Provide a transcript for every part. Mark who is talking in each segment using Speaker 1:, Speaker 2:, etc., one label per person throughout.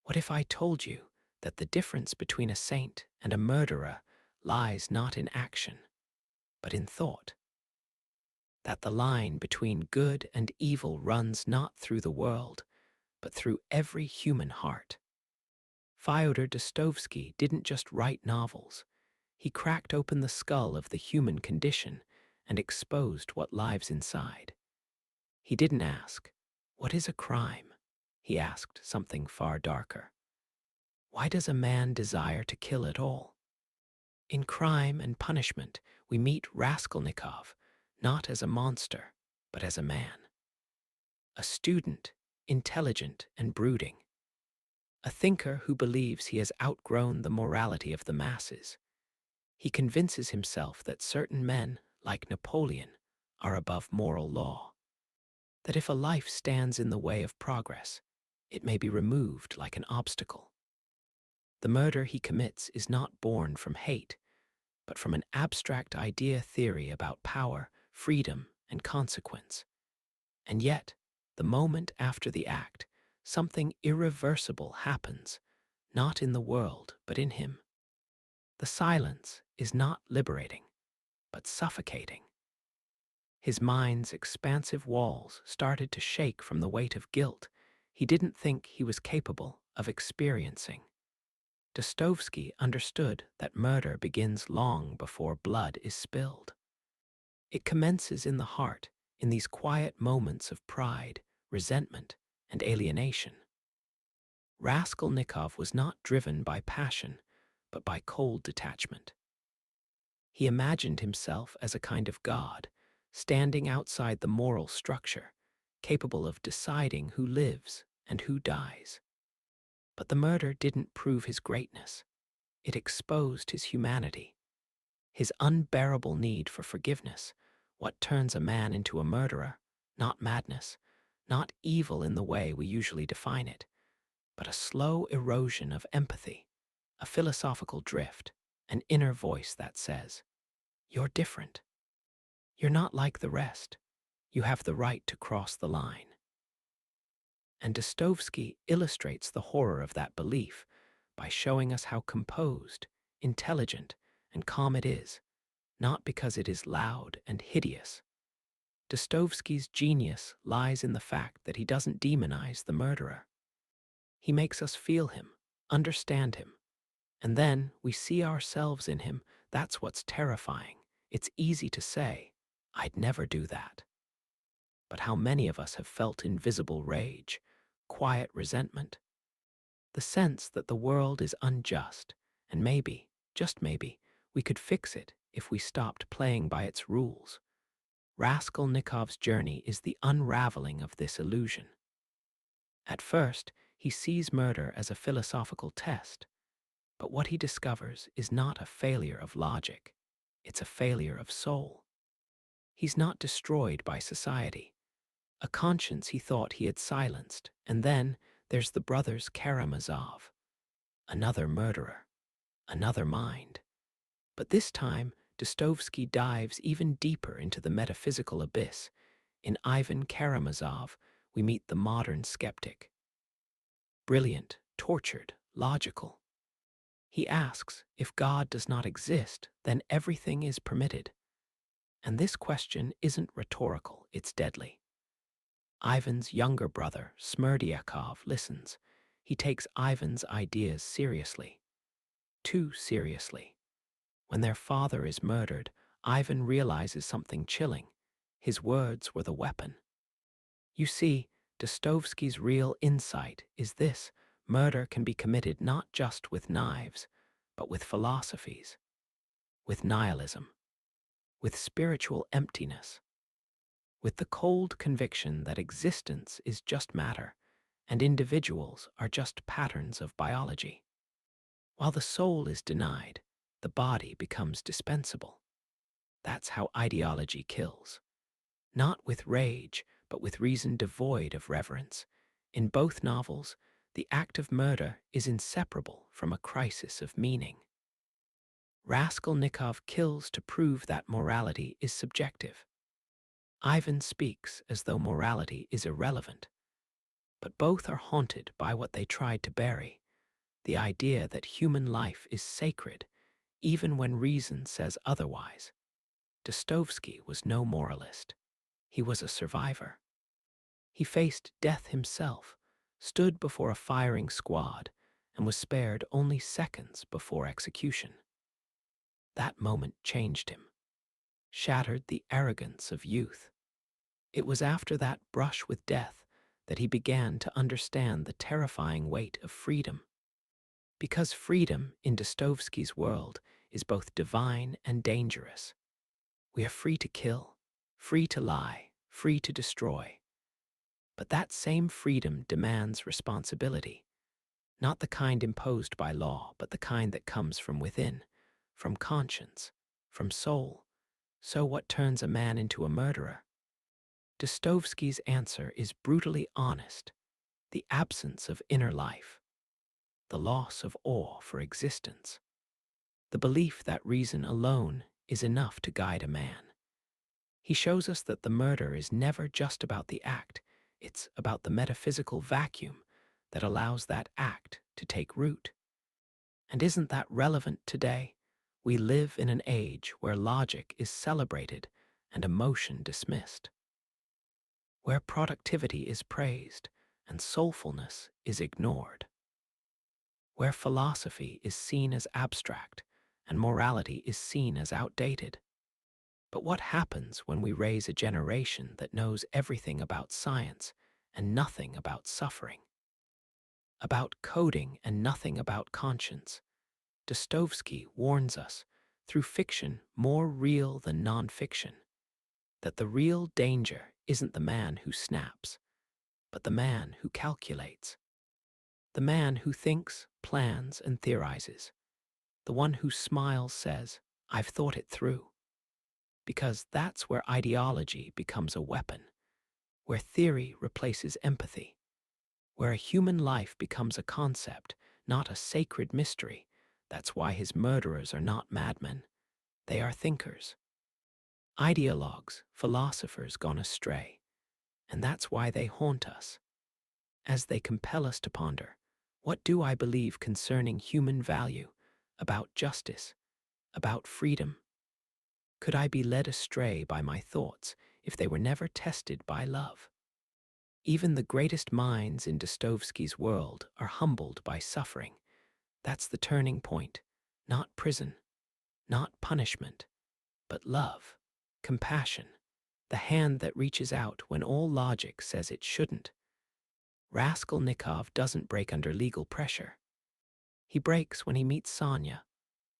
Speaker 1: What if I told you that the difference between a saint and a murderer lies not in action, but in thought? That the line between good and evil runs not through the world, but through every human heart? Fyodor Dostoevsky didn't just write novels. He cracked open the skull of the human condition and exposed what lives inside. He didn't ask, "What is a crime?" He asked something far darker. Why does a man desire to kill at all? In Crime and Punishment, we meet Raskolnikov, not as a monster, but as a man. A student, intelligent and brooding. A thinker who believes he has outgrown the morality of the masses. He convinces himself that certain men, like Napoleon, are above moral law. That if a life stands in the way of progress, it may be removed like an obstacle. The murder he commits is not born from hate, but from an abstract idea theory about power, freedom, and consequence. And yet, the moment after the act, something irreversible happens, not in the world, but in him. The silence is not liberating, but suffocating. His mind's expansive walls started to shake from the weight of guilt he didn't think he was capable of experiencing. Dostoevsky understood that murder begins long before blood is spilled. It commences in the heart, in these quiet moments of pride, resentment, and alienation. Raskolnikov was not driven by passion, but by cold detachment. He imagined himself as a kind of god, standing outside the moral structure, capable of deciding who lives and who dies. But the murder didn't prove his greatness. It exposed his humanity, his unbearable need for forgiveness, what turns a man into a murderer, not madness, not evil in the way we usually define it, but a slow erosion of empathy, a philosophical drift, an inner voice that says, "You're different. You're not like the rest. You have the right to cross the line." And Dostoevsky illustrates the horror of that belief by showing us how composed, intelligent, and calm it is, not because it is loud and hideous. Dostoevsky's genius lies in the fact that he doesn't demonize the murderer. He makes us feel him, understand him, and then we see ourselves in him. That's what's terrifying. It's easy to say, "I'd never do that." But how many of us have felt invisible rage, quiet resentment, the sense that the world is unjust, and maybe, just maybe, we could fix it if we stopped playing by its rules? Raskolnikov's journey is the unraveling of this illusion. At first, he sees murder as a philosophical test, but what he discovers is not a failure of logic, it's a failure of soul. He's not destroyed by society, a conscience he thought he had silenced, and then there's the brothers Karamazov, another murderer, another mind. But this time, Dostoevsky dives even deeper into the metaphysical abyss. In Ivan Karamazov, we meet the modern skeptic. Brilliant, tortured, logical. He asks, if God does not exist, then everything is permitted. And this question isn't rhetorical, it's deadly. Ivan's younger brother, Smerdyakov, listens. He takes Ivan's ideas seriously. Too seriously. When their father is murdered, Ivan realizes something chilling. His words were the weapon. You see, Dostoevsky's real insight is this: murder can be committed not just with knives, but with philosophies, with nihilism, with spiritual emptiness, with the cold conviction that existence is just matter and individuals are just patterns of biology. While the soul is denied, the body becomes dispensable. That's how ideology kills. Not with rage, but with reason devoid of reverence. In both novels, the act of murder is inseparable from a crisis of meaning. Raskolnikov kills to prove that morality is subjective. Ivan speaks as though morality is irrelevant. but both are haunted by what they tried to bury, the idea that human life is sacred, even when reason says otherwise. Dostoevsky was no moralist. He was a survivor. He faced death himself, stood before a firing squad, and was spared only seconds before execution. That moment changed him, shattered the arrogance of youth. It was after that brush with death that he began to understand the terrifying weight of freedom. Because freedom in Dostoevsky's world is both divine and dangerous. We are free to kill, free to lie, free to destroy. But that same freedom demands responsibility, not the kind imposed by law, but the kind that comes from within, from conscience, from soul. So what turns a man into a murderer? Dostoevsky's answer is brutally honest: the absence of inner life, the loss of awe for existence, the belief that reason alone is enough to guide a man. He shows us that the murder is never just about the act, it's about the metaphysical vacuum that allows that act to take root. And isn't that relevant today? We live in an age where logic is celebrated and emotion dismissed, where productivity is praised and soulfulness is ignored, where philosophy is seen as abstract and morality is seen as outdated. But what happens when we raise a generation that knows everything about science and nothing about suffering, about coding and nothing about conscience? Dostoevsky warns us, through fiction more real than non-fiction, that the real danger isn't the man who snaps, but the man who calculates, the man who thinks, plans, and theorizes, the one whose smile says, "I've thought it through." Because that's where ideology becomes a weapon, where theory replaces empathy, where a human life becomes a concept, not a sacred mystery. That's why his murderers are not madmen. They are thinkers, ideologues, philosophers gone astray. And that's why they haunt us, as they compel us to ponder, what do I believe concerning human value, about justice, about freedom? Could I be led astray by my thoughts if they were never tested by love? Even the greatest minds in Dostoevsky's world are humbled by suffering. That's the turning point, not prison, not punishment, but love, compassion, the hand that reaches out when all logic says it shouldn't. Raskolnikov doesn't break under legal pressure. He breaks when he meets Sonia,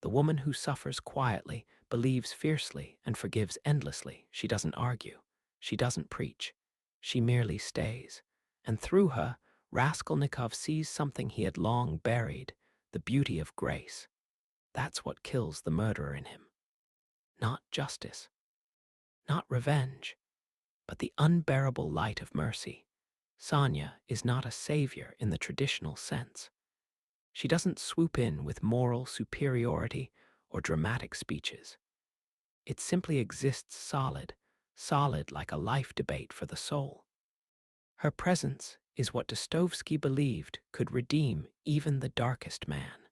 Speaker 1: the woman who suffers quietly, believes fiercely, and forgives endlessly. She doesn't argue. She doesn't preach. She merely stays. And through her, Raskolnikov sees something he had long buried, the beauty of grace. That's what kills the murderer in him. Not justice, not revenge, but the unbearable light of mercy. Sonia is not a savior in the traditional sense. She doesn't swoop in with moral superiority or dramatic speeches. It simply exists solid, solid like a life debate for the soul. Her presence is what Dostoevsky believed could redeem even the darkest man.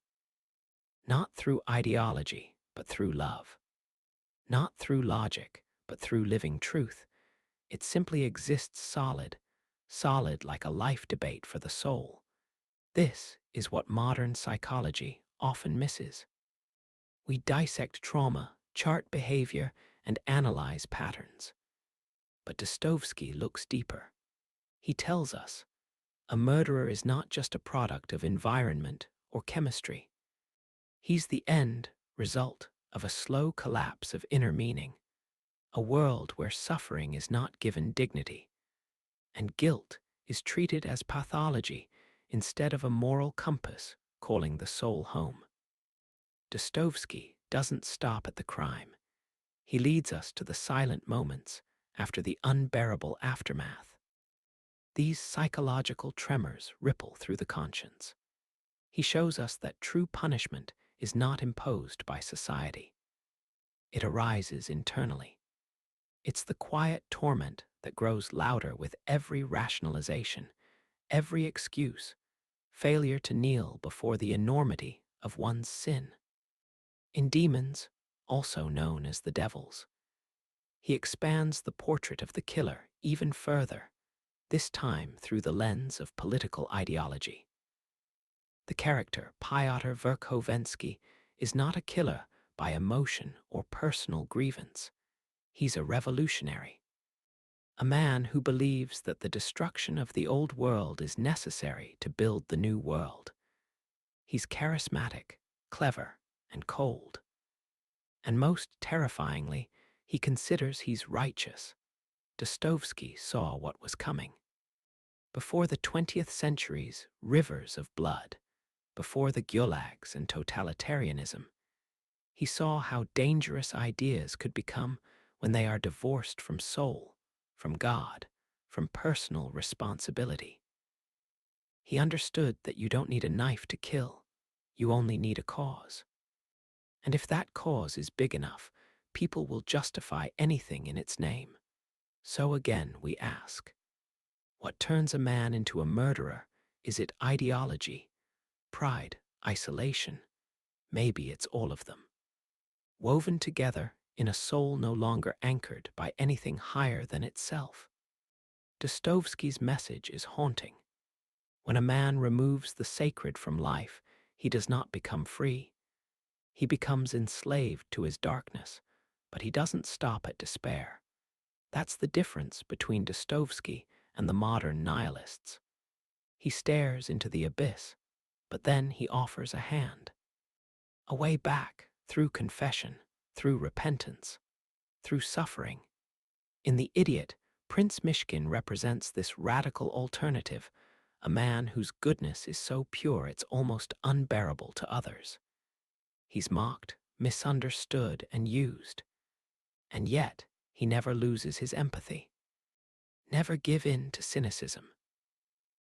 Speaker 1: Not through ideology, but through love. Not through logic, but through living truth. It simply exists solid, solid like a life debate for the soul. This is what modern psychology often misses. We dissect trauma, chart behavior, and analyze patterns. But Dostoevsky looks deeper. He tells us, a murderer is not just a product of environment or chemistry. He's the end result of a slow collapse of inner meaning, a world where suffering is not given dignity, and guilt is treated as pathology instead of a moral compass calling the soul home. Dostoevsky doesn't stop at the crime. He leads us to the silent moments after the unbearable aftermath. These psychological tremors ripple through the conscience. He shows us that true punishment is not imposed by society. It arises internally. It's the quiet torment that grows louder with every rationalization, every excuse, failure to kneel before the enormity of one's sin. In Demons, also known as the devils, he expands the portrait of the killer even further, this time through the lens of political ideology. The character Pyotr Verkhovensky is not a killer by emotion or personal grievance. He's a revolutionary, a man who believes that the destruction of the old world is necessary to build the new world. He's charismatic, clever, and cold. And most terrifyingly, he considers he's righteous. Dostoevsky saw what was coming. Before the 20th century's rivers of blood, before the gulags and totalitarianism, he saw how dangerous ideas could become when they are divorced from soul, from God, from personal responsibility. He understood that you don't need a knife to kill, you only need a cause. And if that cause is big enough, people will justify anything in its name. So again we ask, what turns a man into a murderer? Is it ideology, pride, isolation? Maybe it's all of them, woven together in a soul no longer anchored by anything higher than itself. Dostoevsky's message is haunting. When a man removes the sacred from life, he does not become free. He becomes enslaved to his darkness, but he doesn't stop at despair. That's the difference between Dostoevsky and the modern nihilists. He stares into the abyss, but then he offers a hand, a way back through confession, through repentance, through suffering. In The Idiot, Prince Mishkin represents this radical alternative, a man whose goodness is so pure it's almost unbearable to others. He's mocked, misunderstood, and used. And yet, he never loses his empathy. Never give in to cynicism.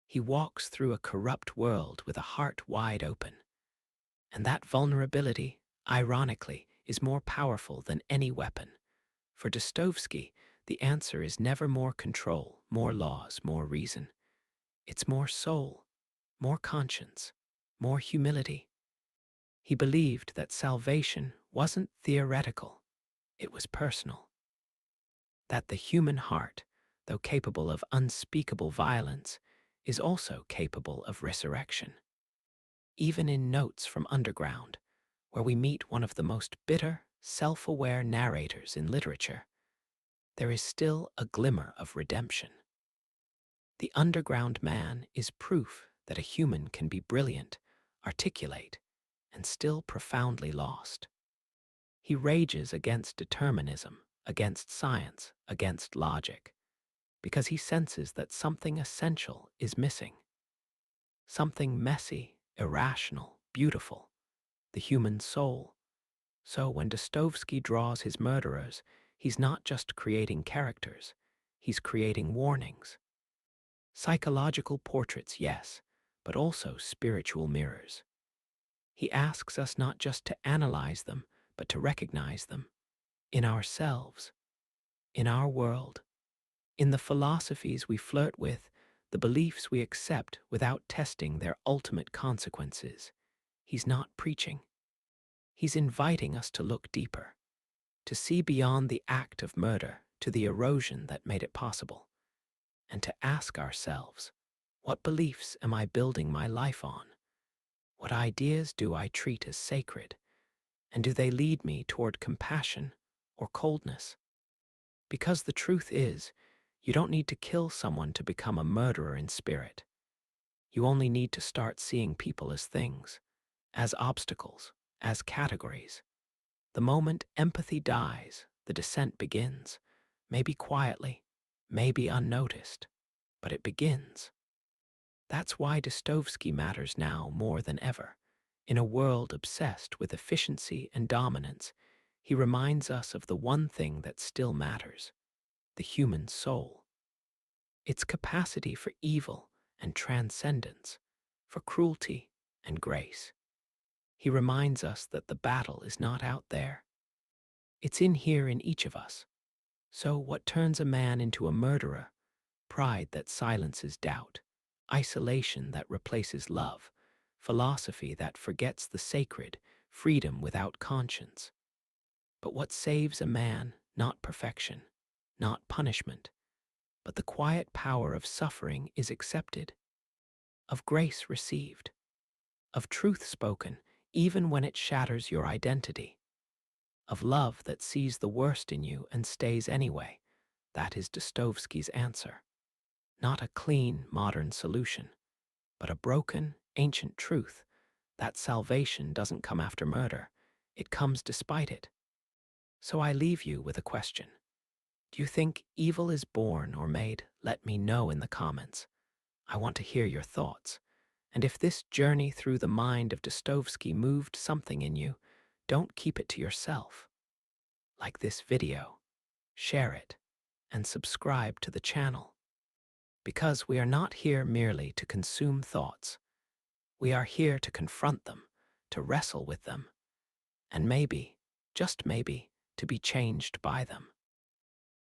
Speaker 1: He walks through a corrupt world with a heart wide open. And that vulnerability, ironically, is more powerful than any weapon. For Dostoevsky, the answer is never more control, more laws, more reason. It's more soul, more conscience, more humility. He believed that salvation wasn't theoretical, it was personal. That the human heart, though capable of unspeakable violence, is also capable of resurrection. Even in Notes from Underground, where we meet one of the most bitter, self-aware narrators in literature, there is still a glimmer of redemption. The underground man is proof that a human can be brilliant, articulate, and still profoundly lost. He rages against determinism, against science, against logic, because he senses that something essential is missing. Something messy, irrational, beautiful, the human soul. So when Dostoevsky draws his murderers, he's not just creating characters, he's creating warnings. Psychological portraits, yes, but also spiritual mirrors. He asks us not just to analyze them, but to recognize them in ourselves, in our world, in the philosophies we flirt with, the beliefs we accept without testing their ultimate consequences. He's not preaching. He's inviting us to look deeper, to see beyond the act of murder to the erosion that made it possible, and to ask ourselves, what beliefs am I building my life on? What ideas do I treat as sacred? And do they lead me toward compassion or coldness? Because the truth is, you don't need to kill someone to become a murderer in spirit. You only need to start seeing people as things, as obstacles, as categories. The moment empathy dies, the descent begins, maybe quietly, maybe unnoticed, but it begins. That's why Dostoevsky matters now more than ever. In a world obsessed with efficiency and dominance, he reminds us of the one thing that still matters, the human soul. Its capacity for evil and transcendence, for cruelty and grace. He reminds us that the battle is not out there. It's in here in each of us. So what turns a man into a murderer? Pride that silences doubt, isolation that replaces love, philosophy that forgets the sacred, freedom without conscience. But what saves a man, not perfection, not punishment, but the quiet power of suffering is accepted, of grace received, of truth spoken, even when it shatters your identity, of love that sees the worst in you and stays anyway. That is Dostoevsky's answer. Not a clean, modern solution, but a broken, ancient truth that salvation doesn't come after murder, it comes despite it. So I leave you with a question. Do you think evil is born or made? Let me know in the comments. I want to hear your thoughts. And if this journey through the mind of Dostoevsky moved something in you, don't keep it to yourself. Like this video, share it, and subscribe to the channel. Because we are not here merely to consume thoughts. We are here to confront them, to wrestle with them, and maybe, just maybe, to be changed by them.